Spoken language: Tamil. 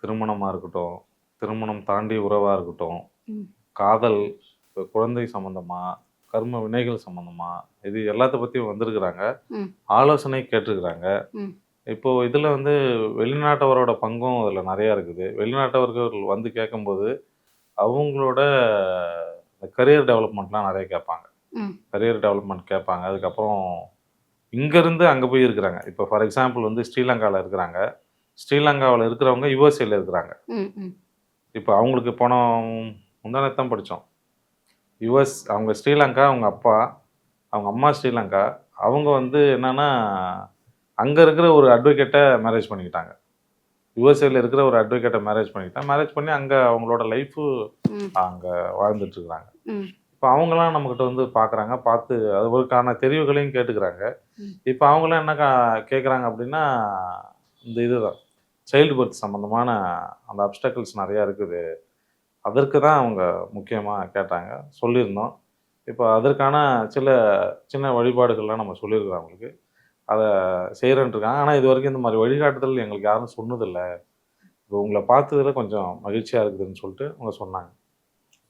திருமணமாக இருக்கட்டும், திருமணம் தாண்டி உறவாக இருக்கட்டும், ம். காதல், இப்போ குழந்தை சம்மந்தமாக, கர்ம வினைகள் சம்மந்தமாக, இது எல்லாத்த பற்றியும் வந்திருக்கிறாங்க. ம். ஆலோசனை கேட்டிருக்கிறாங்க. ம். இப்போது இதில் வந்து வெளிநாட்டவரோட பங்கும் அதில் நிறையா இருக்குது. வெளிநாட்டவர்கள் வந்து கேட்கும்போது அவங்களோட கரியர் டெவலப்மெண்ட்லாம் நிறைய கேட்பாங்க. ம். கரியர் டெவலப்மெண்ட் கேட்பாங்க. அதுக்கப்புறம் இங்கேருந்து அங்கே போய் இருக்கிறாங்க. இப்போ ஃபார் எக்ஸாம்பிள் வந்து ஸ்ரீலங்காவில் இருக்கிறாங்க. ஸ்ரீலங்காவில் இருக்கிறவங்க யுஎஸ்ஏல இருக்கிறாங்க. ம். ம். இப்போ அவங்களுக்கு போன முந்தானேத்து தான் படித்தோம். யுஎஸ், அவங்க ஸ்ரீலங்கா, அவங்க அப்பா, அவங்க அம்மா ஸ்ரீலங்கா. அவங்க வந்து என்னன்னா, அங்கே இருக்கிற ஒரு அட்வொகேட்டை மேரேஜ் பண்ணிக்கிட்டாங்க. யுஎஸ்ஏல இருக்கிற ஒரு அட்வொகேட்டை மேரேஜ் பண்ணிக்கிட்டாங்க. மேரேஜ் பண்ணி அங்கே அவங்களோட லைஃபு ம். அங்கே வாழ்ந்துட்டுருக்குறாங்க. ம். இப்போ அவங்களாம் நம்மக்கிட்ட வந்து பார்க்குறாங்க. பார்த்து அதுக்கான தெரிவுகளையும் கேட்டுக்கிறாங்க. ம். இப்போ அவங்களாம் என்ன கேட்குறாங்க அப்படின்னா, இந்த இதுதான் சைல்டு பர்த் சம்மந்தமான அந்த அப்டக்கிள்ஸ் நிறையா இருக்குது. அதற்கு தான் அவங்க முக்கியமாக கேட்டாங்க. சொல்லியிருந்தோம். இப்போ அதற்கான சில சின்ன வழிபாடுகள்லாம் நம்ம சொல்லியிருக்கிறோம் அவங்களுக்கு. அதை செய்கிறேன்ட்டு இருக்காங்க. ஆனால் இது வரைக்கும் இந்த மாதிரி வழிகாட்டுதல் எங்களுக்கு யாரும் சொன்னதில்ல. இப்போ உங்களை பார்த்ததுல கொஞ்சம் மகிழ்ச்சியாக இருக்குதுன்னு சொல்லிட்டு அவங்க சொன்னாங்க.